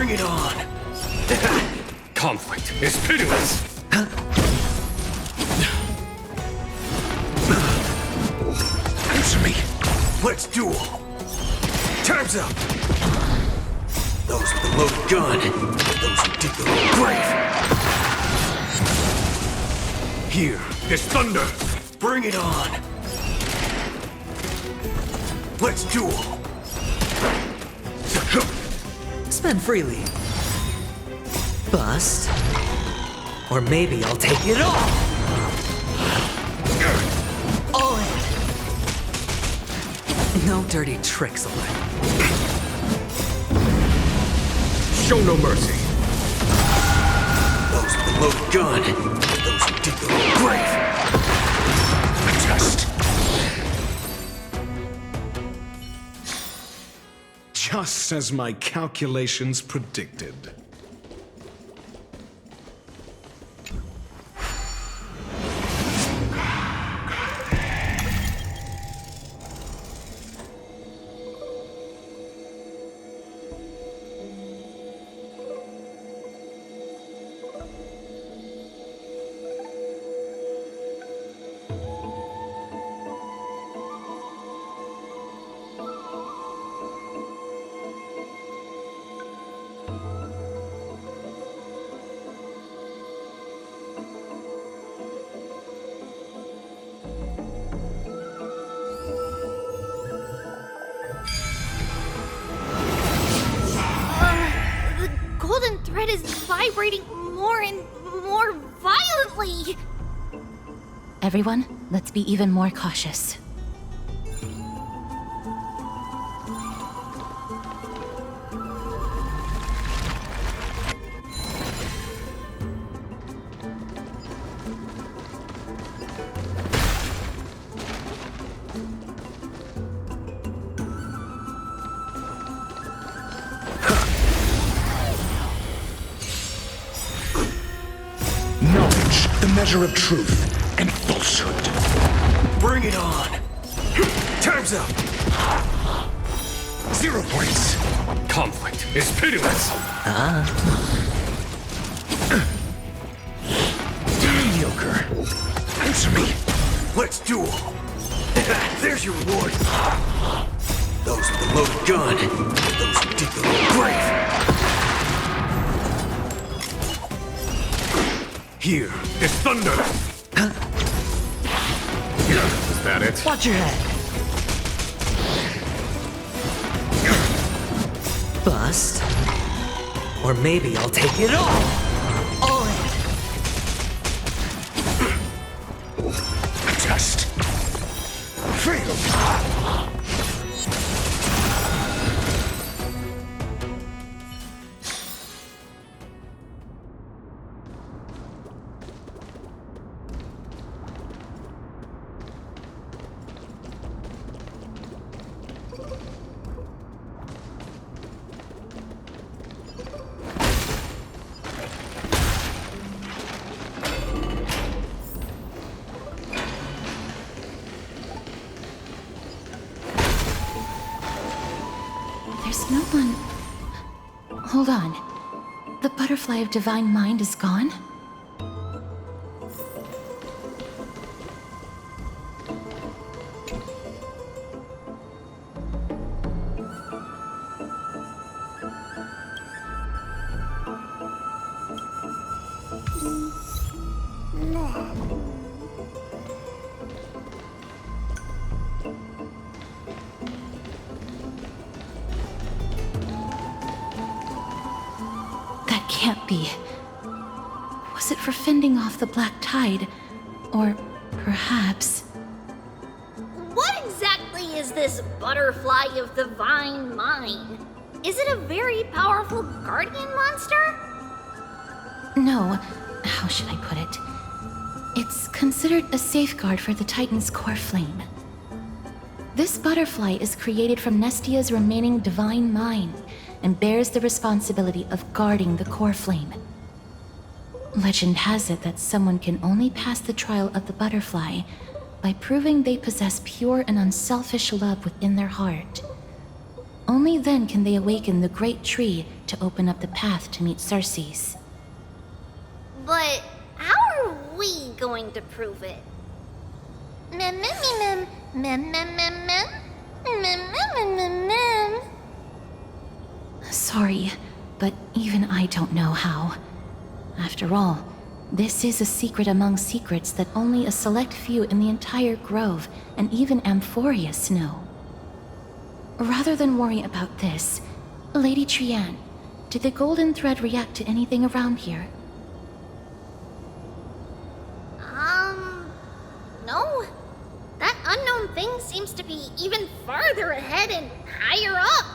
Bring it on! Conflict is pitiless! Answer me! Let's duel! Time's up! Those with the loaded gun, those who dig their own grave! Here, Is thunder! bring it on! Let's duel! Spend freely. Bust. Or maybe I'll take it all! All in! No dirty tricks allowed. Show no mercy! Those with the loaded gun, those who dig their own grave! A test! Just as my calculations predicted. The golden thread is vibrating more and more violently. Everyone, let's be even more cautious. Knowledge, the measure of truth and falsehood. Bring it on! Time's up! 0 points! Conflict is pitiless! Mediocre. Answer me. Let's duel! There's your reward! Those with the loaded gun, those who dig their own grave! Here, Is thunder! Is that it? Watch your head. Bust. Or maybe I'll take it all! All in! A test. Fail. There's no one. Hold on. The butterfly of divine mind is gone? That can't be. Was it for fending off the black tide? Or perhaps... What exactly is this butterfly of divine mind? Is it a very powerful guardian monster? No, how should I put it? It's considered a safeguard for the Titan's core flame. This butterfly is created from Nestia's remaining divine mind and bears the responsibility of guarding the core flame. Legend has it that someone can only pass the trial of the butterfly by proving they possess pure and unselfish love within their heart. Only then can they awaken the great tree to open up the path to meet Cersei's. But how are we going to prove it? Mem, mem, mem, mem, mem, mem, mem, mem, mem, mem, mem. Sorry, but even I don't know how. After all, this is a secret among secrets that only a select few in the entire grove and even Amphorius know. Rather than worry about this, Lady Trianne, did the golden thread react to anything around here? No. That unknown thing seems to be even farther ahead and higher up.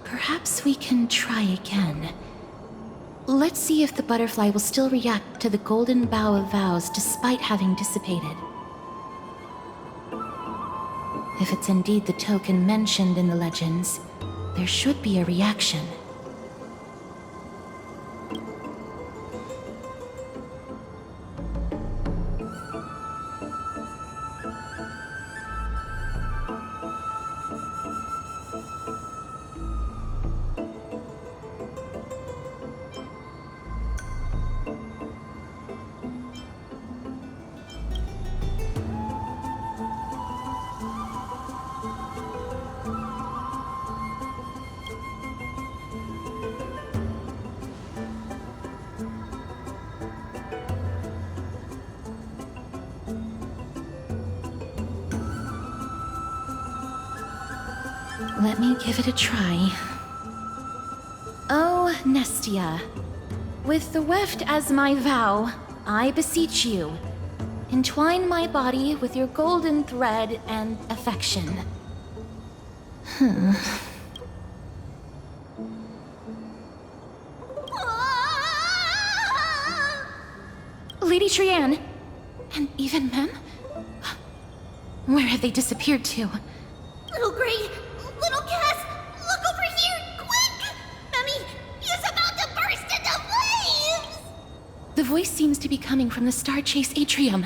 Perhaps we can try again. Let's see if the butterfly will still react to the golden bough of vows despite having dissipated. If it's indeed the token mentioned in the legends, there should be a reaction. Let me give it a try. Oh, Nestia, with the weft as my vow, I beseech you, entwine my body with your golden thread and affection. Lady Trianne, and even Mem? Where have they disappeared to? Little Gray, little Cass, look over here, quick! Mummy, he's about to burst into flames! The voice seems to be coming from the Star Chase atrium.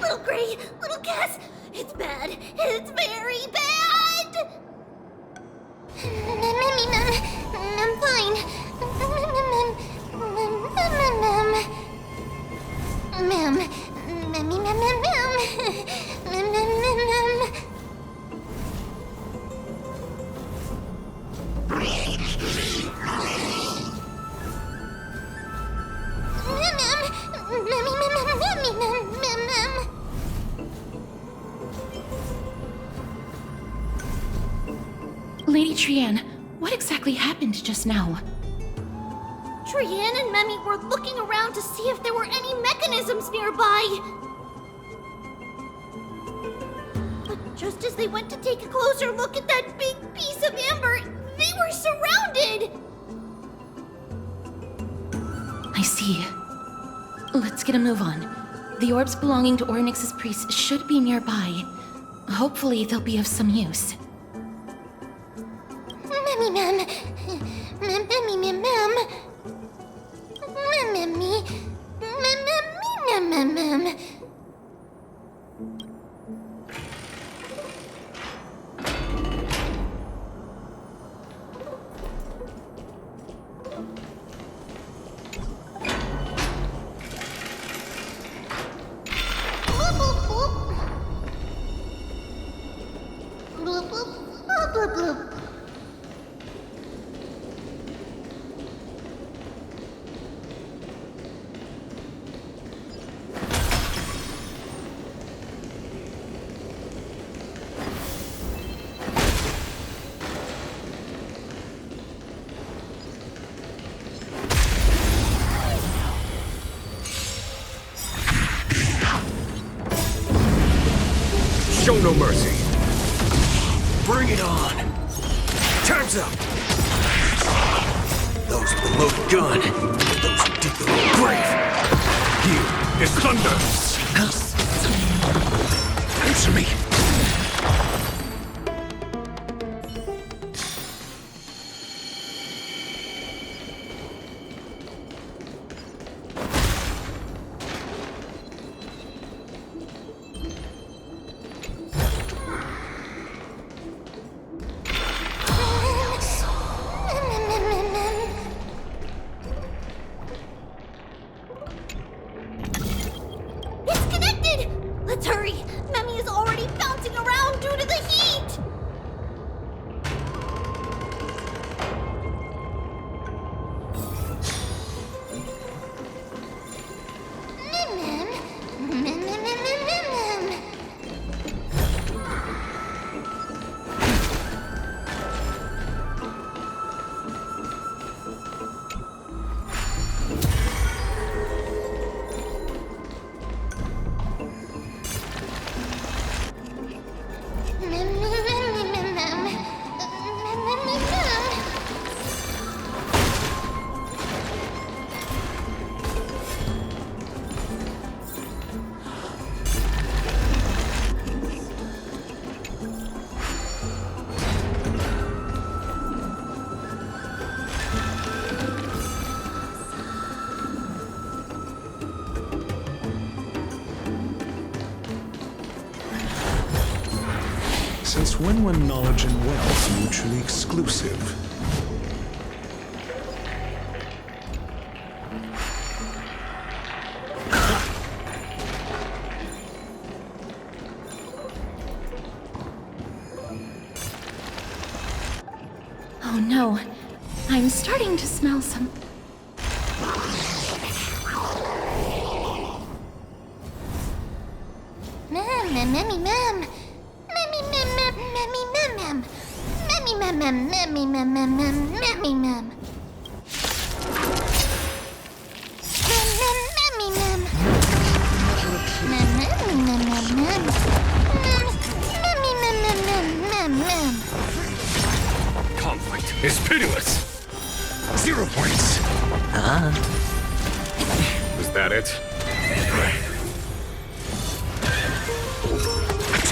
Little Gray, little Cass, it's bad. It's very bad! I'm fine. Lady Trianne, what exactly happened just now? Trianne and Memmy were looking around to see if there were any mechanisms nearby. But just as they went to take a closer look at that big piece of amber, they were surrounded! I see. Let's get a move on. The orbs belonging to Ornyx's priests should be nearby. Hopefully they'll be of some use. Memmy Mem. Memmy Mem Mem. Memmy. Mem. Bloop, bloop, bloop, bloop, bloop. Show no mercy. Bring it on. Time's Time's up! Those with the loaded gun, those who dig their own grave! Here is thunder! Answer me! It's connected! Let's hurry! Memmy is already bouncing around due to the heat! Since when were knowledge and wealth mutually exclusive? Oh no, I'm starting to smell some. Memmy, mem. Memmy, mem, mem, memmy, mem, mem. Memmy, mem, mem, memmy, mem, mem, mem, memmy, mem. Mem, mem, memmy, mem. Mem, memmy, mem, mem, mem. Mem, memmy, mem, mem, mem, mem, mem. Conflict is pitiless! 0 points! Is that it?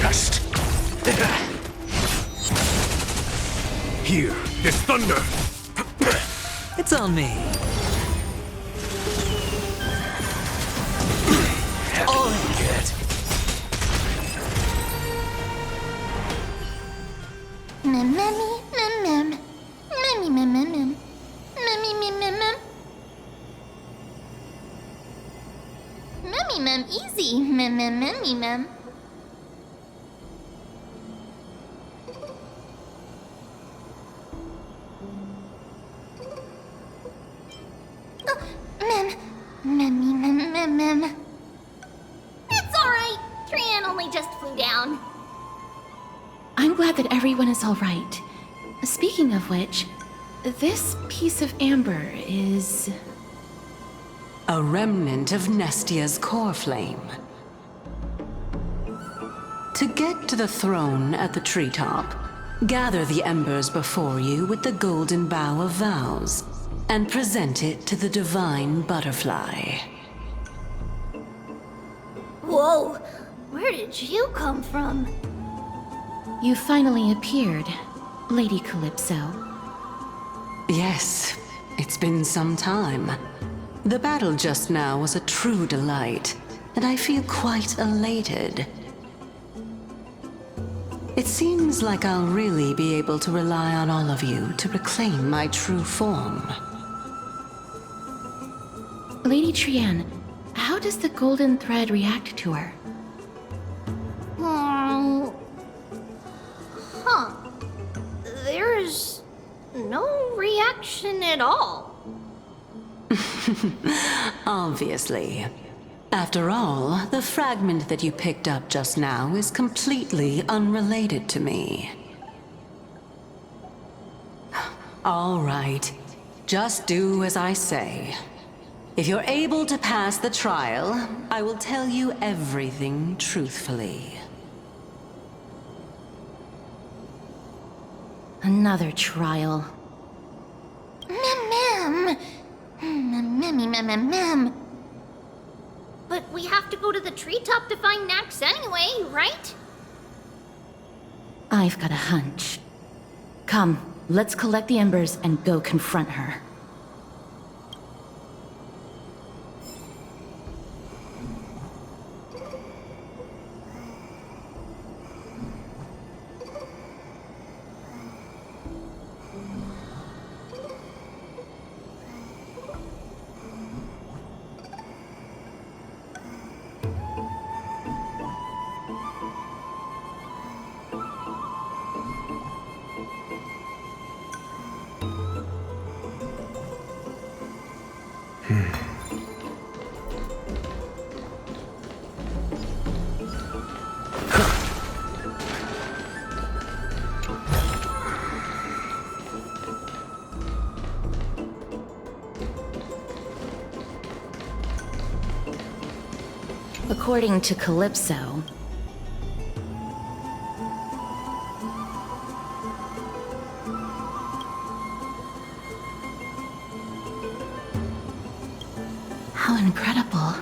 Just Here is thunder! It's on me. All I get. Mem, memmy, mem, mem. Memmy, mem, mem, mem. Memmy, mem, mem, mem. Memmy, mem, easy. Mem, mem, memmy, mem. Mem, memmy, mem, mem, mem. It's all right. Trian only just flew down. I'm glad that everyone is all right. Speaking of which, this piece of amber is. A remnant of Nestia's core flame. To get to the throne at the treetop, gather the embers before you with the golden bough of vows, and present it to the divine butterfly. Whoa, where did you come from? You finally appeared, Lady Calypso. Yes, it's been some time. The battle just now was a true delight, and I feel quite elated. It seems like I'll really be able to rely on all of you to reclaim my true form. Lady Trian, how does the golden thread react to her? Huh. There's no reaction at all. Obviously. After all, the fragment that you picked up just now is completely unrelated to me. All right. Just do as I say. If you're able to pass the trial, I will tell you everything truthfully. Another trial. Mem. Mem. But we have to go to the treetop to find Nax anyway, right? I've got a hunch. Come, let's collect the embers and go confront her. According to Calypso, how incredible.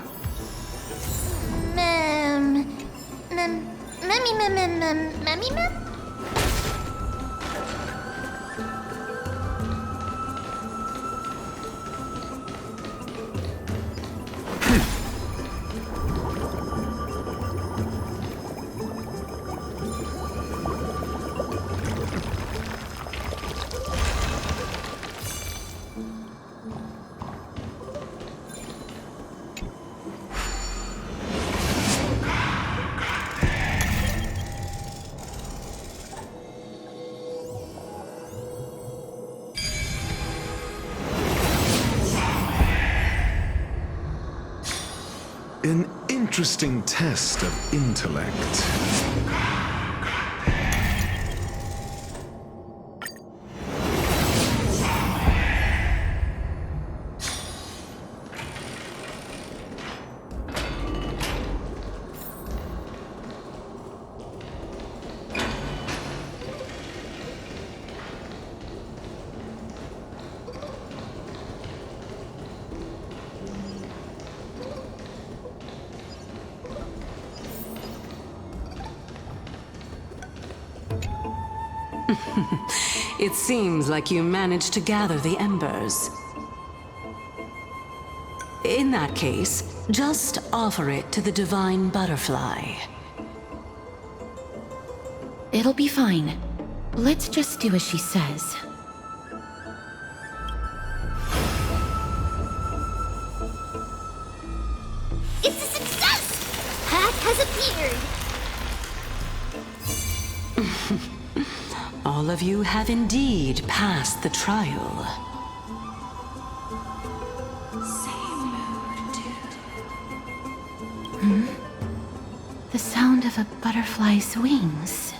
Mem. An interesting test of intellect. It seems like you managed to gather the embers. In that case, just offer it to the divine butterfly. It'll be fine. Let's just do as she says. It's a success! Path has appeared! All of you have indeed passed the trial. The sound of a butterfly's wings.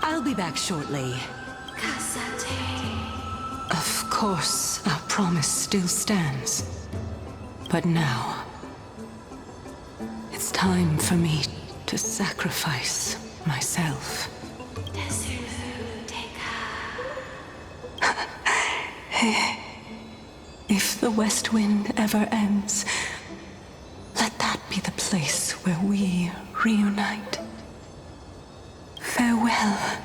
I'll be back shortly. Of course, our promise still stands. But now, it's time for me to sacrifice myself. If the West Wind ever ends, let that be the place where we reunite. Farewell,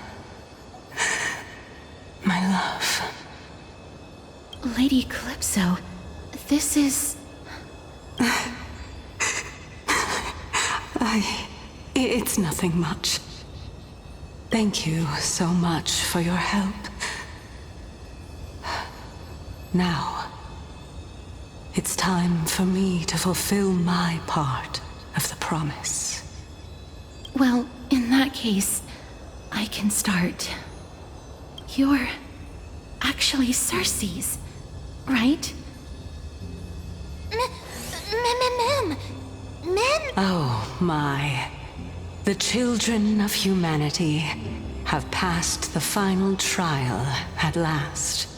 my love. Lady Calypso, this is... It's nothing much. Thank you so much for your help. Now, it's time for me to fulfill my part of the promise. Well, in that case, I can start. You're actually Circe's, right? Mem. Oh my. The children of humanity have passed the final trial at last.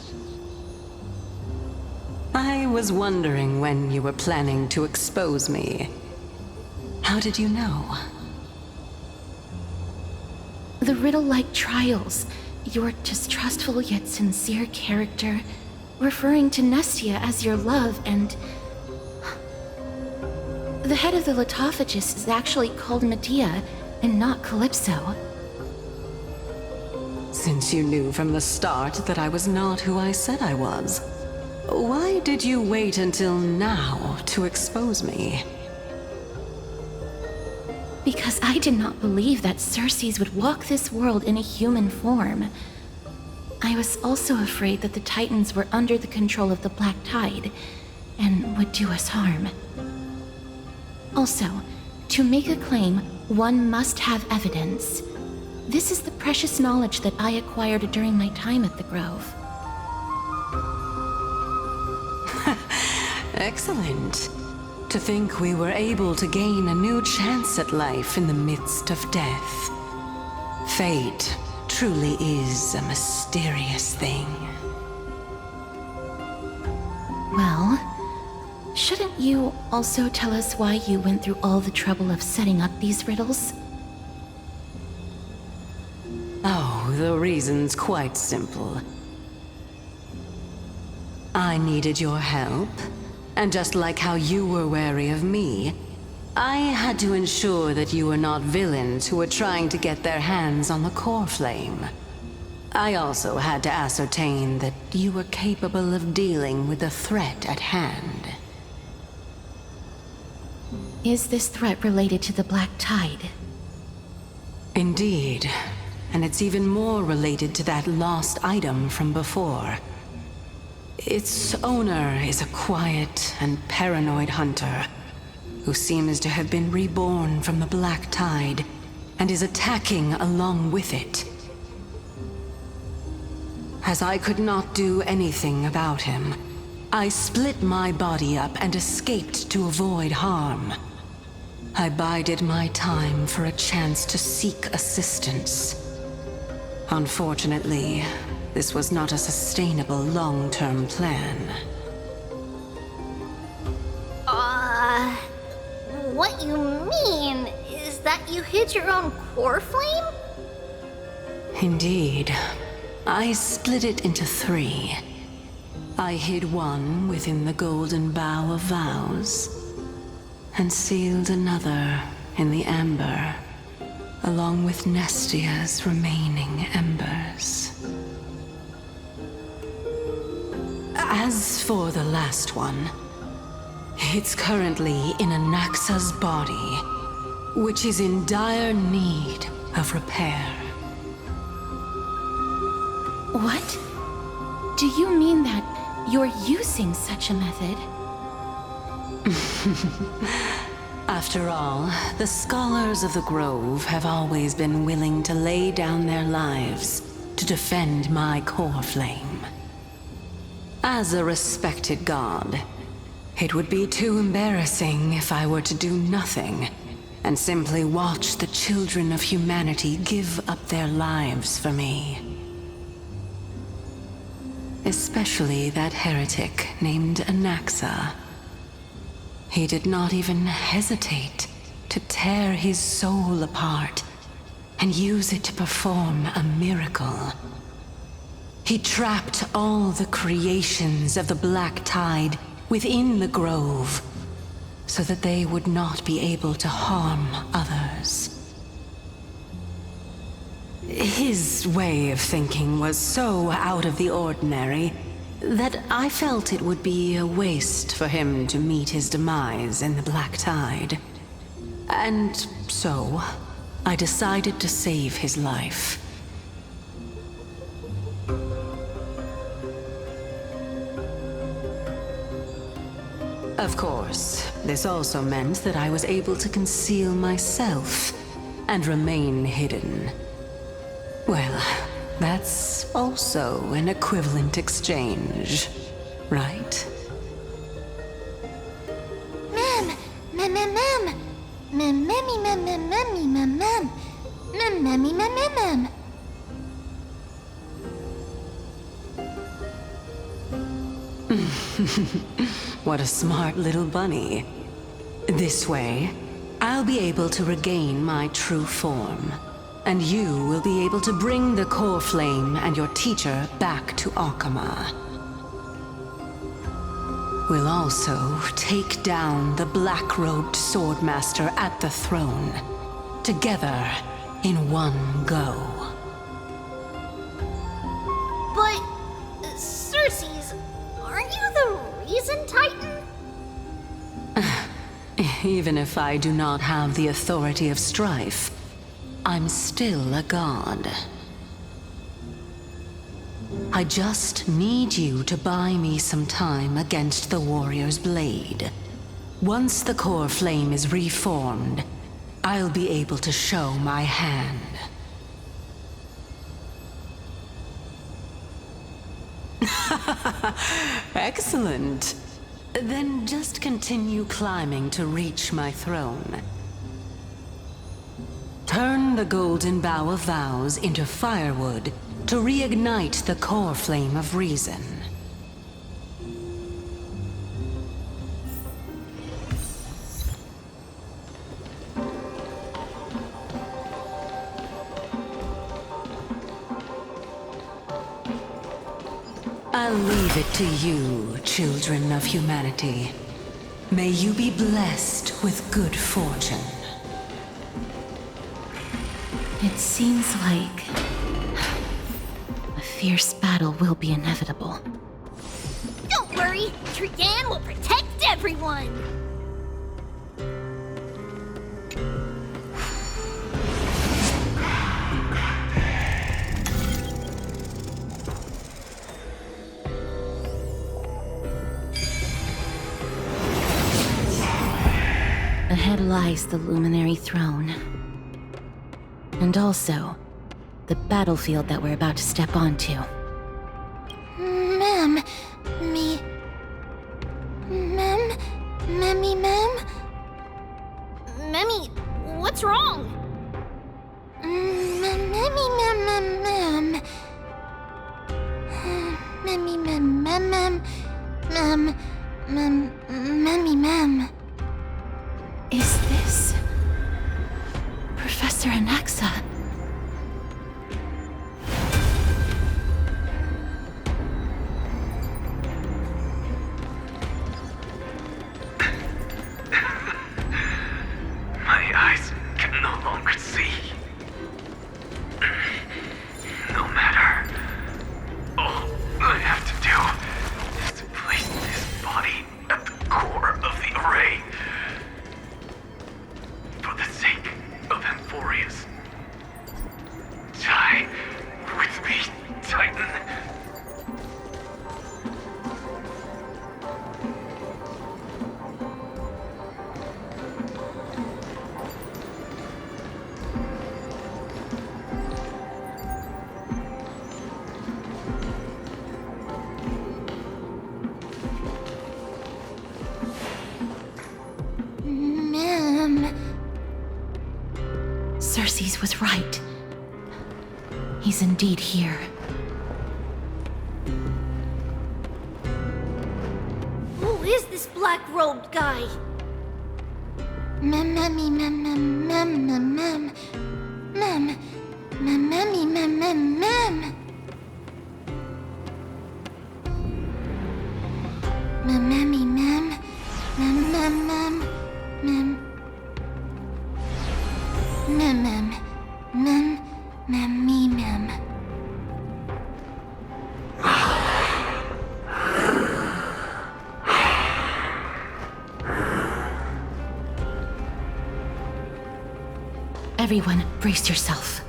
I was wondering when you were planning to expose me. How did you know? The riddle-like trials, your distrustful yet sincere character, referring to Nestia as your love, and... The head of the Lithophagus is actually called Medea, and not Calypso. Since you knew from the start that I was not who I said I was, why did you wait until now to expose me? Because I did not believe that Circes would walk this world in a human form. I was also afraid that the Titans were under the control of the Black Tide, and would do us harm. Also, to make a claim, one must have evidence. This is the precious knowledge that I acquired during my time at the Grove. Excellent. To think we were able to gain a new chance at life in the midst of death. Fate truly is a mysterious thing. Well, shouldn't you also tell us why you went through all the trouble of setting up these riddles? Oh, the reason's quite simple. I needed your help, and just like how you were wary of me, I had to ensure that you were not villains who were trying to get their hands on the core flame. I also had to ascertain that you were capable of dealing with the threat at hand. Is this threat related to the Black Tide? Indeed, and it's even more related to that lost item from before. Its owner is a quiet and paranoid hunter who seems to have been reborn from the Black Tide and is attacking along with it. As I could not do anything about him, I split my body up and escaped to avoid harm. I bided my time for a chance to seek assistance. Unfortunately, this was not a sustainable long-term plan. What you mean is that you hid your own core flame? Indeed. I split it into 3. I hid one within the Golden Bough of Vows, and sealed another in the amber, along with Nestia's remaining embers. As for the last one, it's currently in Anaxa's body, which is in dire need of repair. What? Do you mean that you're using such a method? After all, the scholars of the Grove have always been willing to lay down their lives to defend my core flame. As a respected god, it would be too embarrassing if I were to do nothing and simply watch the children of humanity give up their lives for me. Especially that heretic named Anaxa. He did not even hesitate to tear his soul apart and use it to perform a miracle. He trapped all the creations of the Black Tide within the Grove, so that they would not be able to harm others. His way of thinking was so out of the ordinary that I felt it would be a waste for him to meet his demise in the Black Tide. And so, I decided to save his life. Of course, this also meant that I was able to conceal myself and remain hidden. Well, that's also an equivalent exchange, right? Mem, mem, mem, mem, mem, mem, mem, mem, mem, mem, mem, mem, mem, mem, mem, mem. What a smart little bunny. This way, I'll be able to regain my true form. and you will be able to bring the core flame and your teacher back to Akama. We'll also take down the black-robed swordmaster at the throne, together in one go. But, Cersei's, aren't you the reason, Titan? Even if I do not have the authority of strife, I'm still a god. I just need you to buy me some time against the warrior's blade. Once the core flame is reformed, I'll be able to show my hand. Excellent. Then just continue climbing to reach my throne. Turn the golden bough of vows into firewood to reignite the core flame of reason. I'll leave it to you, children of humanity. May you be blessed with good fortune. It seems like a fierce battle will be inevitable. Don't worry, Trigan will protect everyone! Ahead lies the Luminary Throne. And also, the battlefield that we're about to step onto. Mem, me... Mem? Memmy Mem? Memmy, what's wrong? Memmy Mem Mem Mem. Memmy Mem Mem Mem. Memmy Mem. Is this Professor Anaxa? My eyes can no longer see. No matter. All I have to do is to place this body at the core of the array. For the sake of Emphorius. Die with me, Titan. Mem. Cersei's was right. He's indeed here. Who is this black-robed guy? Memmy Mem Mem Mem Mem Mem. Mem. Memmy Mem Mem Mem. Memmy Mem. Mem Mem Mem. Mem. Mem Mem. Mem. Memmy Mem. Everyone, brace yourself.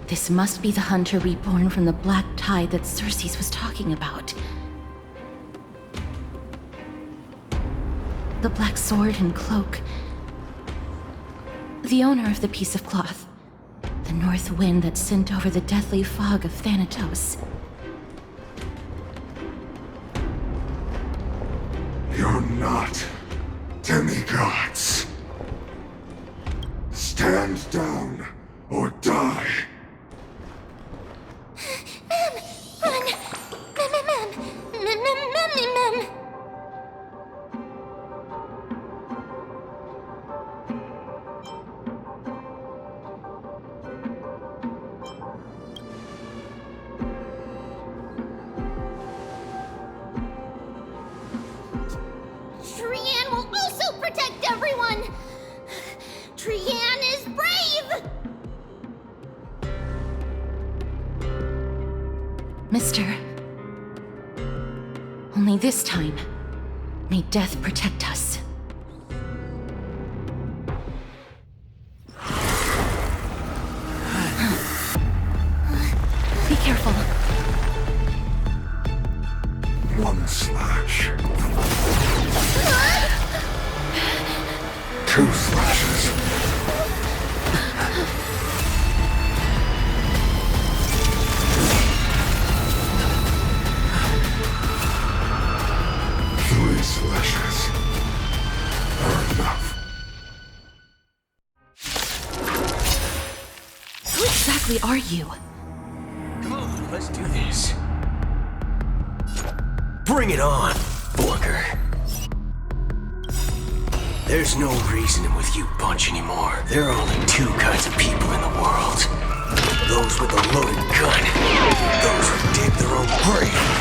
This must be the hunter reborn from the black tide that Cersei's was talking about. The black sword and cloak. The owner of the piece of cloth. The north wind that sent over the deathly fog of Thanatos. You're not demigods. Stand down or die. Run! Mem. Trianne is brave! Mister. Only this time, may death protect us. Be careful. One slash. Two slashes. Three slashes are enough. Who exactly are you? Come on, let's do this. Bring it on, Booker. There's no reasoning with you bunch anymore. There are only two kinds of people in the world. Those with a loaded gun. Those who dig their own grave.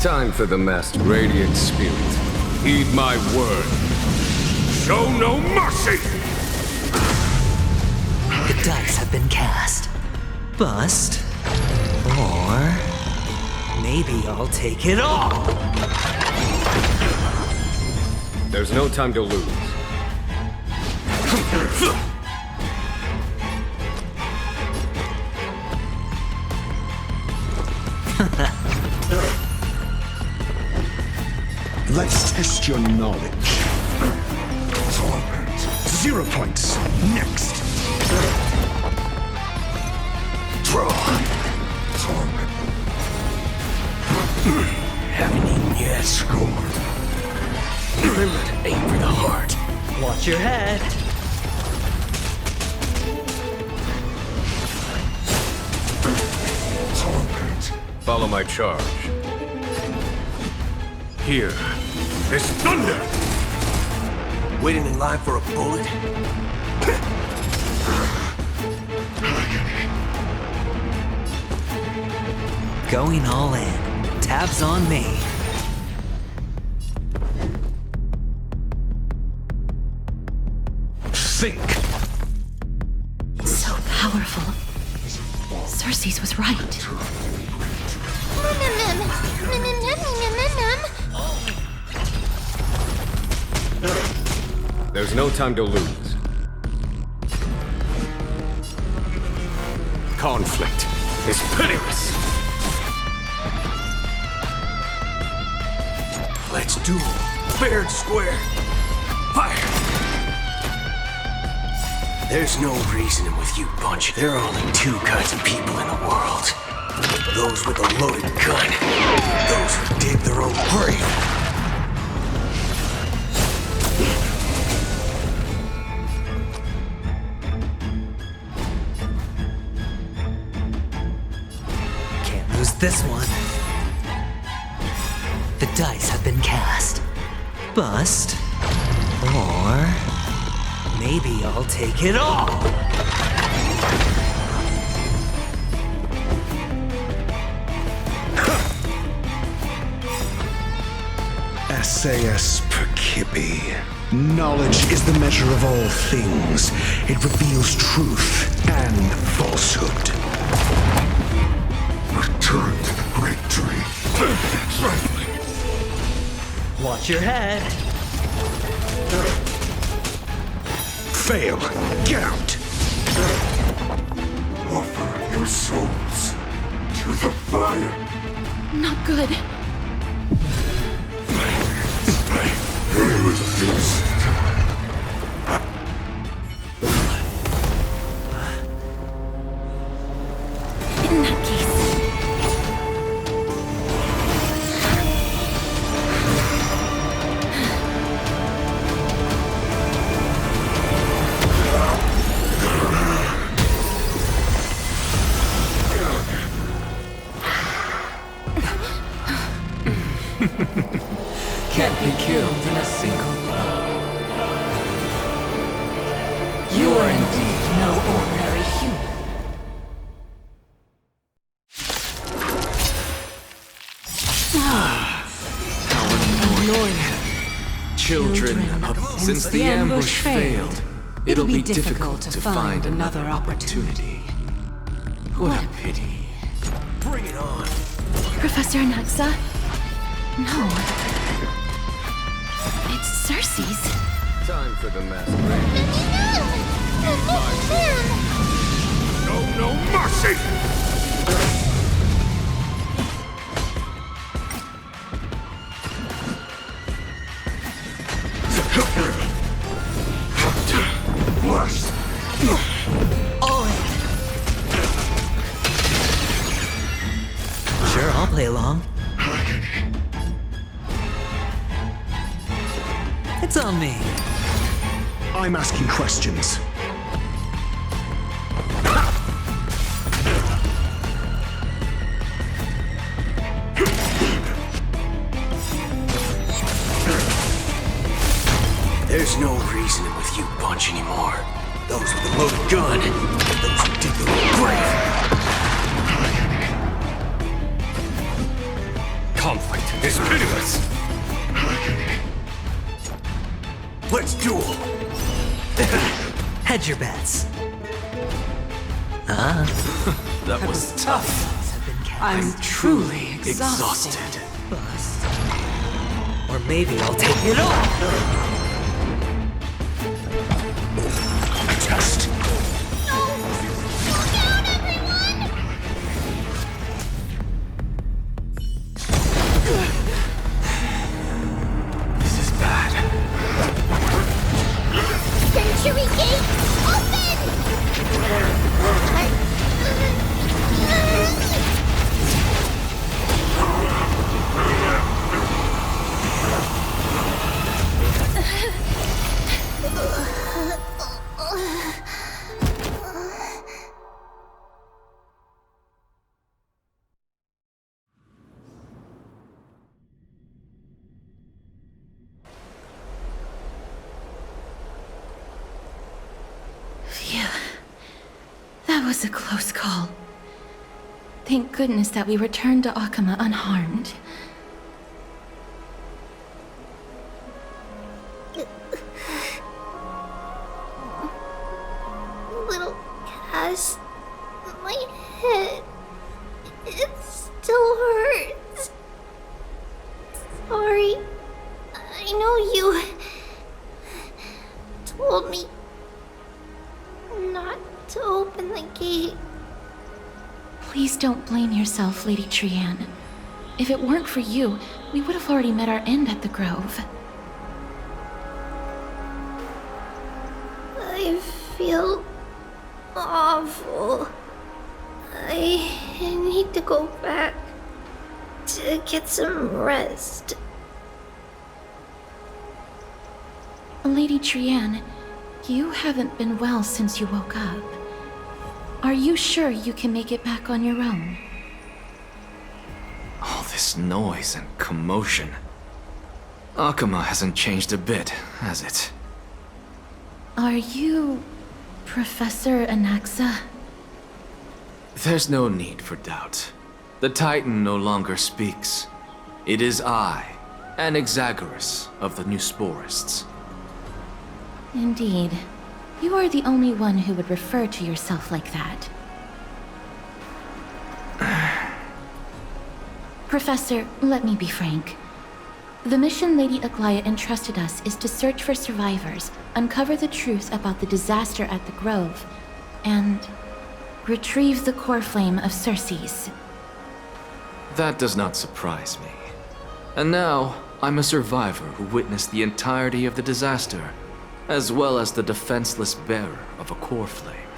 Time for the masked radiant spirit. Heed my word. Show no mercy! The dice have been cast. Bust. Or maybe I'll take it all. There's no time to lose. Let's test your knowledge. Torment. 0 points. Next. Draw. Torment. Haven't eaten yet. Score. Remember to aim for the heart. Watch your head. Torment. Follow my charge. Here is thunder! Waiting in line for a bullet? Going all in. Tabs on me. Think. So powerful. Cersei's was right. There's no time to lose. Conflict is pitiless. Let's duel. Fair and square. Fire! There's no reasoning with you bunch. There are only two kinds of people in the world. Those with a loaded gun. Those who dig their own grave. Can't lose this one. The dice have been cast. Bust. Or maybe I'll take it all. SAS Perkibi. Knowledge is the measure of all things. It reveals truth and falsehood. Return to the great tree. Watch your head. Fail. Get out. Offer your souls to the fire. Not good. Here is a feast. In that case. Can't be killed in a single blow. You are indeed no ordinary human. children, since the ambush failed, it'll be difficult to find another opportunity. What a pity. Bring it on. Professor Anaxa? No. It's Cersei's. Time for the masquerade. No mercy! Worse. Sure, I'll play along. It's on me. I'm asking questions. There's no reasoning with you, Bunch, anymore. Those with a loaded gun, those who dig their own grave. Conflict is pitiless. Let's duel. Hedge your bets. That was tough. Have been cast. I'm truly exhausted. Bust. Or maybe I'll take it all. Test. This is bad. Century Gate, Phew. That was a close call. Thank goodness that we returned to Akama unharmed. little Cass. My head. It still hurts. Sorry. I know you told me not to open the gate. Please don't blame yourself, Lady Trianne. If it weren't for you, we would have already met our end at the Grove. I feel awful. I need to go back to get some rest. Lady Trianne, you haven't been well since you woke up. Are you sure you can make it back on your own? All this noise and commotion. Akama hasn't changed a bit, has it? Are you Professor Anaxa? There's no need for doubt. The Titan no longer speaks. It is I, Anaxagoras of the New Sporists. Indeed. You are the only one who would refer to yourself like that. Professor, let me be frank. The mission Lady Aglaya entrusted us is to search for survivors, uncover the truth about the disaster at the Grove, and retrieve the core flame of Cersei's. That does not surprise me. And now, I'm a survivor who witnessed the entirety of the disaster, as well as the defenseless bearer of a core flame.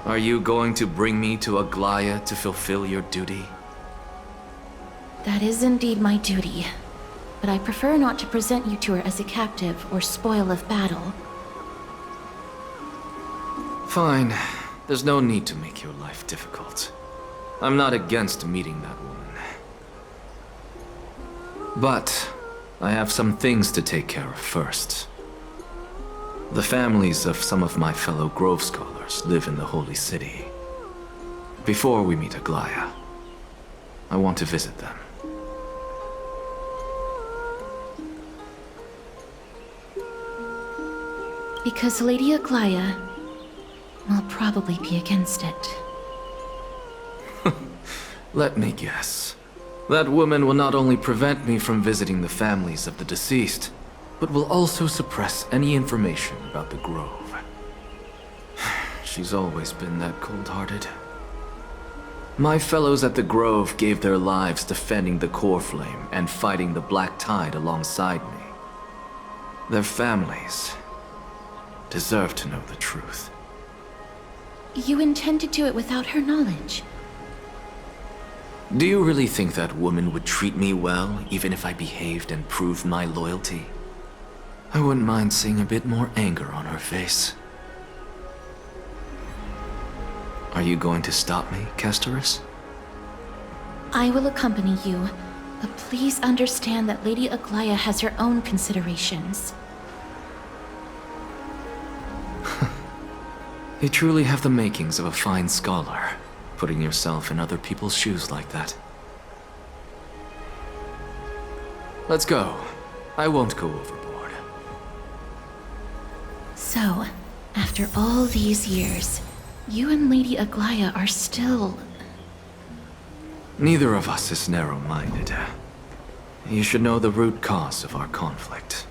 Are you going to bring me to Aglaya to fulfill your duty? That is indeed my duty, but I prefer not to present you to her as a captive or spoil of battle. Fine. There's no need to make your life difficult. I'm not against meeting that woman. But I have some things to take care of first. The families of some of my fellow Grove scholars live in the Holy City. Before we meet Aglaya, I want to visit them. Because Lady Aglaya will probably be against it. Let me guess. That woman will not only prevent me from visiting the families of the deceased, but will also suppress any information about the Grove. She's always been that cold-hearted. My fellows at the Grove gave their lives defending the Core Flame and fighting the Black Tide alongside me. Their families deserve to know the truth. You intend to do it without her knowledge? Do you really think that woman would treat me well, even if I behaved and proved my loyalty? I wouldn't mind seeing a bit more anger on her face. Are you going to stop me, Castorus? I will accompany you, but please understand that Lady Aglaya has her own considerations. You truly have the makings of a fine scholar, putting yourself in other people's shoes like that. Let's go. I won't go overboard. So, after all these years, you and Lady Aglaya are still... Neither of us is narrow-minded. You should know the root cause of our conflict.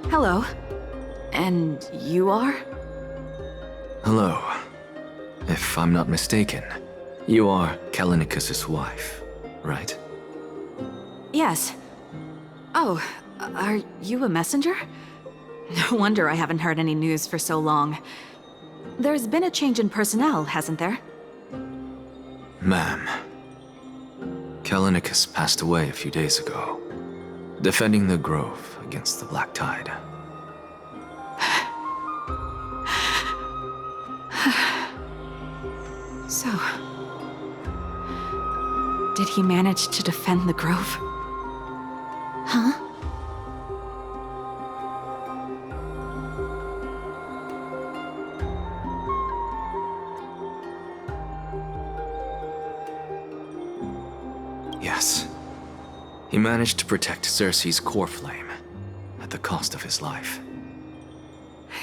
Hello. And you are? Hello. If I'm not mistaken, you are Kalinicus's wife, right? Yes. Oh, are you a messenger? No wonder I haven't heard any news for so long. There's been a change in personnel, hasn't there? Ma'am, Kalinicus passed away a few days ago, defending the Grove against the Black Tide. So... did he manage to defend the Grove? Huh? Yes. He managed to protect Cersei's core flame, at the cost of his life.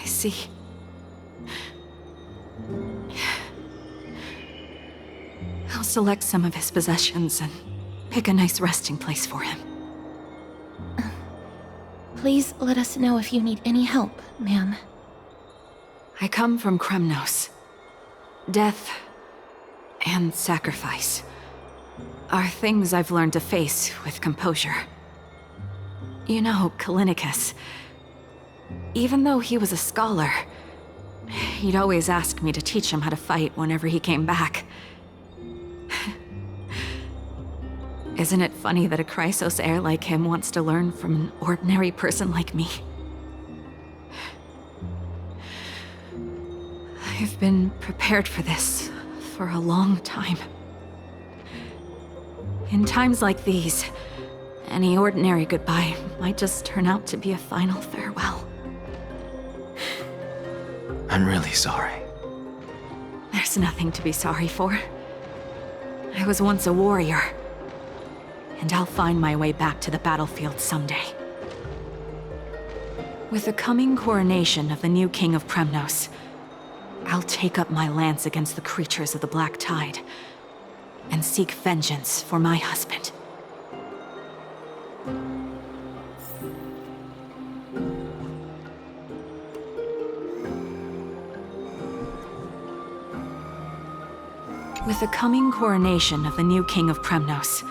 I see. I'll select some of his possessions and pick a nice resting place for him. Please let us know if you need any help, ma'am. I come from Kremnos. Death and sacrifice are things I've learned to face with composure. You know, Kalinicus, even though he was a scholar, he'd always ask me to teach him how to fight whenever he came back. Isn't it funny that a Chrysos heir like him wants to learn from an ordinary person like me? I've been prepared for this for a long time. In times like these, any ordinary goodbye might just turn out to be a final farewell. I'm really sorry. There's nothing to be sorry for. I was once a warrior, and I'll find my way back to the battlefield someday. With the coming coronation of the new king of Kremnos, I'll take up my lance against the creatures of the Black Tide and seek vengeance for my husband. With the coming coronation of the new king of Kremnos,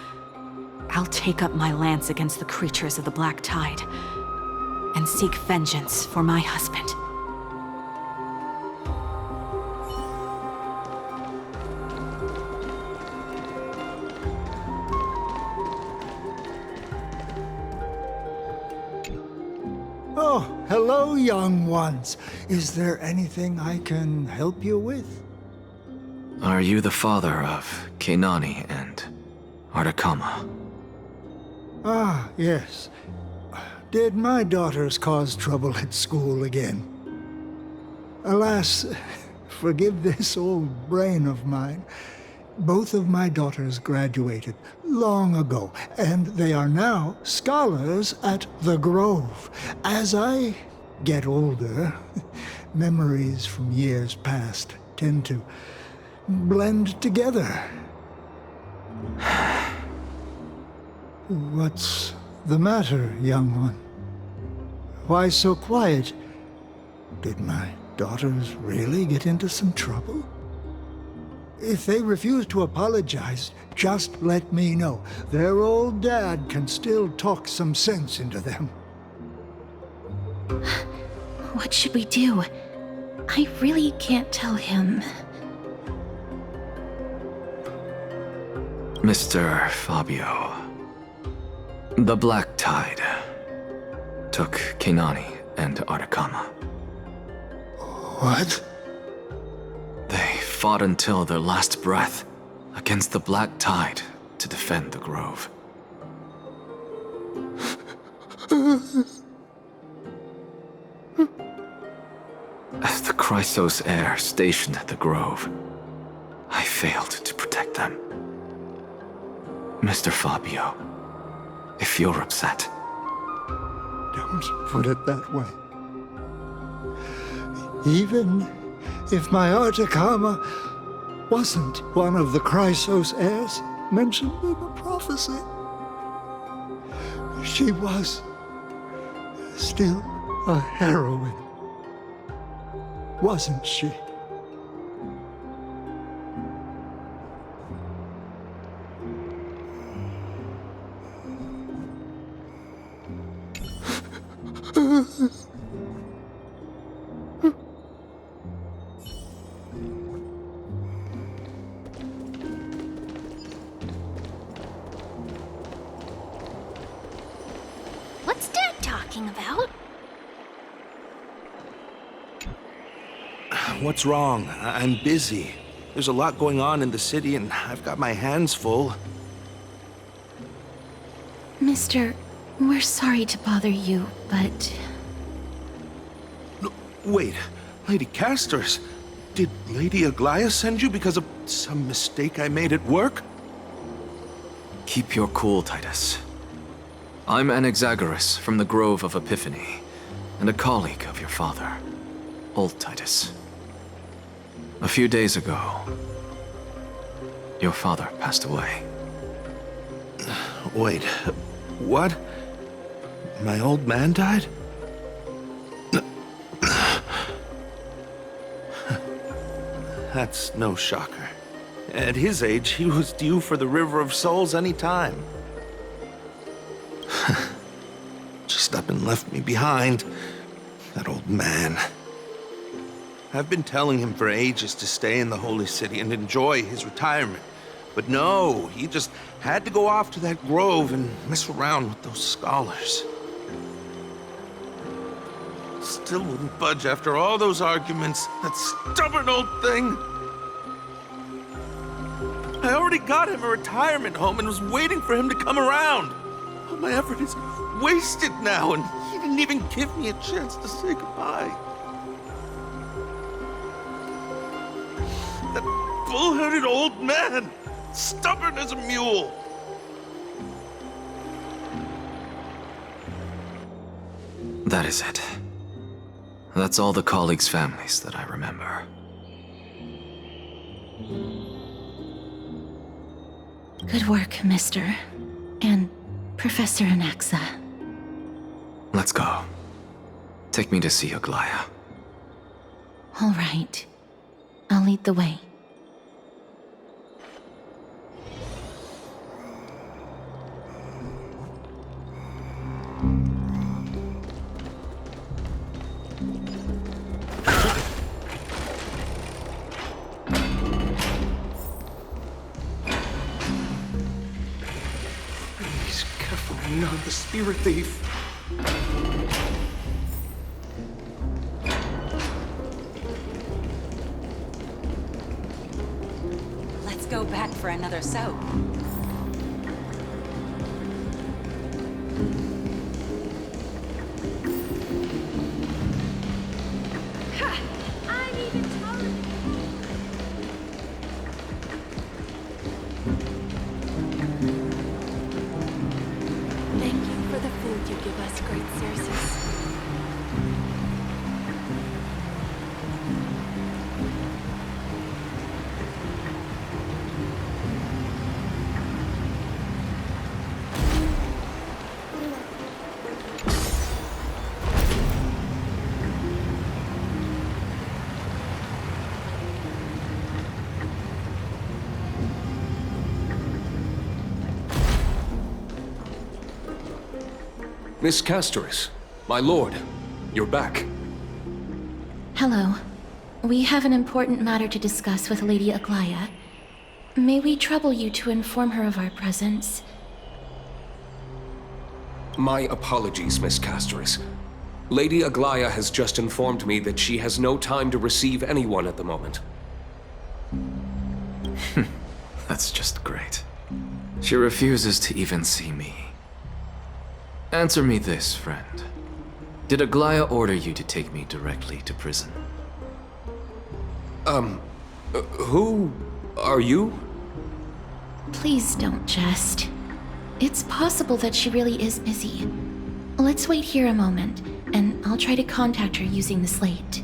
I'll take up my lance against the creatures of the Black Tide and seek vengeance for my husband. Oh, Hello, young ones. Is there anything I can help you with? Are you the father of Keinani and Artakama? Ah, yes. Did my daughters cause trouble at school again? Alas, forgive this old brain of mine. Both of my daughters graduated long ago, and they are now scholars at the Grove. As I get older, memories from years past tend to blend together. What's the matter, young one? Why so quiet? Did my daughters really get into some trouble? If they refuse to apologize, just let me know. Their old dad can still talk some sense into them. What should we do? I really can't tell him. Mr. Fabio. The Black Tide took Keinani and Artakama. What? They fought until their last breath against the Black Tide to defend the Grove. As the Chrysos heir stationed at the Grove, I failed to protect them. Mr. Fabio, if you're upset... Don't put it that way. Even if my Artakama wasn't one of the Chrysos heirs mentioned in the prophecy, she was still a heroine, wasn't she? What's Dad talking about? What's wrong? I'm busy. There's a lot going on in the city, and I've got my hands full. Mister, we're sorry to bother you, but... No, wait, Lady Castors, did Lady Aglaia send you because of some mistake I made at work? Keep your cool, Titus. I'm Anaxagoras from the Grove of Epiphany, and a colleague of your father, Old Titus. A few days ago, your father passed away. Wait, what? My old man died? That's no shocker. At his age, he was due for the River of Souls any time. Just up and left me behind. That old man. I've been telling him for ages to stay in the Holy City and enjoy his retirement. But no, he just had to go off to that grove and mess around with those scholars. Still wouldn't budge after all those arguments. That stubborn old thing. I already got him a retirement home and was waiting for him to come around. All my effort is wasted now, and he didn't even give me a chance to say goodbye. That bull-headed old man, stubborn as a mule. That is it. That's all the colleagues' families that I remember. Good work, Mister. And Professor Anaxa. Let's go. Take me to see Aglaia. All right. I'll lead the way. Please, careful, not the spirit thief. go back for another soap. I'm even taller. Thank you for the food you give us, great Circes. Miss Castoris, my lord, you're back. Hello. We have an important matter to discuss with Lady Aglaya. May we trouble you to inform her of our presence? My apologies, Miss Castoris. Lady Aglaya has just informed me that she has no time to receive anyone at the moment. That's just great. She refuses to even see me. Answer me this, friend. Did Aglaya order you to take me directly to prison? Who are you? Please don't jest. It's possible that she really is busy. Let's wait here a moment, and I'll try to contact her using the slate.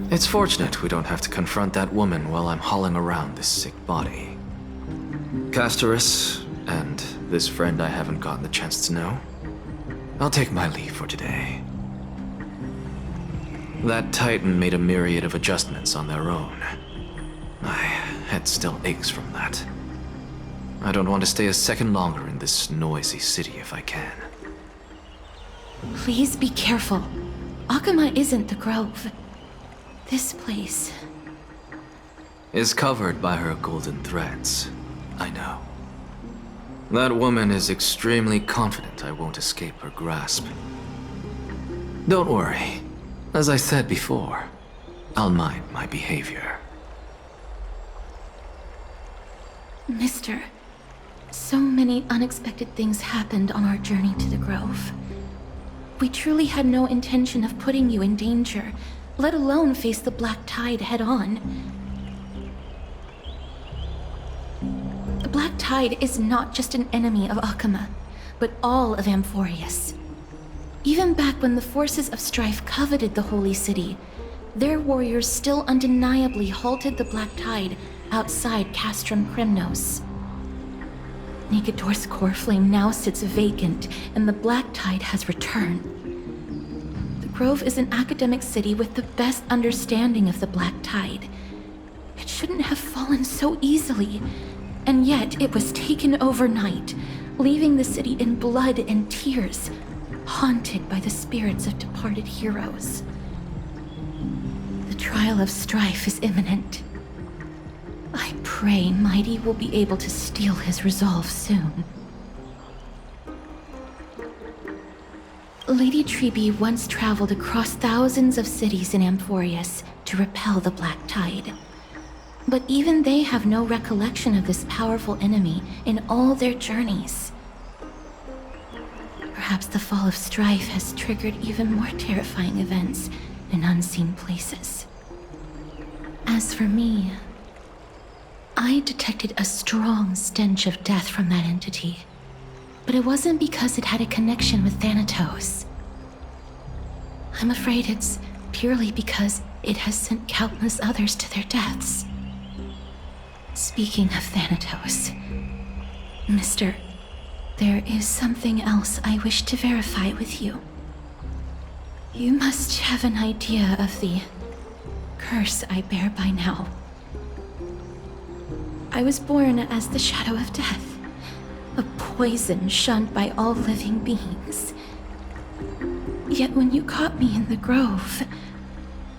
It's fortunate we don't have to confront that woman while I'm hauling around this sick body. Castoris, and this friend I haven't gotten the chance to know, I'll take my leave for today. That Titan made a myriad of adjustments on their own. My head still aches from that. I don't want to stay a second longer in this noisy city if I can. Please be careful. Akuma isn't the Grove. This place is covered by her golden threads. I know. That woman is extremely confident I won't escape her grasp. Don't worry. As I said before, I'll mind my behavior. Mister, so many unexpected things happened on our journey to the Grove. We truly had no intention of putting you in danger, let alone face the Black Tide head-on. The Black Tide is not just an enemy of Akuma, but all of Amphorius. Even back when the forces of strife coveted the Holy City, their warriors still undeniably halted the Black Tide outside Castrum Kremnos. Negador's core flame now sits vacant, and the Black Tide has returned. The Grove is an academic city with the best understanding of the Black Tide. It shouldn't have fallen so easily, and yet it was taken overnight, leaving the city in blood and tears, haunted by the spirits of departed heroes. The trial of strife is imminent. pray Mighty will be able to steel his resolve soon. Lady Trebe once traveled across thousands of cities in Amphorius to repel the Black Tide. But even they have no recollection of this powerful enemy in all their journeys. Perhaps the fall of Strife has triggered even more terrifying events in unseen places. As for me, I detected a strong stench of death from that entity. But it wasn't because it had a connection with Thanatos. I'm afraid it's purely because it has sent countless others to their deaths. Speaking of Thanatos, Mister, there is something else I wish to verify with you. You must have an idea of the curse I bear by now. I was born as the shadow of death, a poison shunned by all living beings. Yet when you caught me in the grove,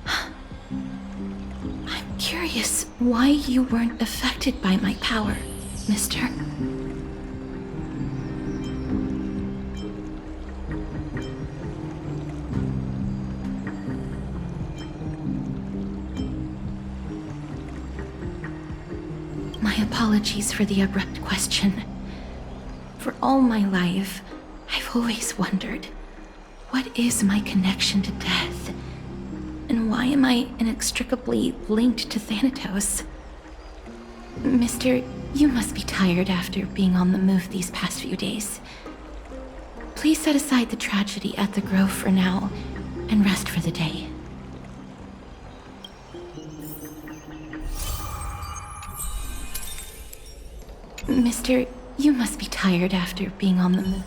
I'm curious why you weren't affected by my power, Mister. My apologies for the abrupt question. For all my life, I've always wondered, what is my connection to death? And why am I inextricably linked to Thanatos? Mister, you must be tired after being on the move these past few days. Please set aside the tragedy at the Grove for now, and rest for the day. Mister, you must be tired after being on the move.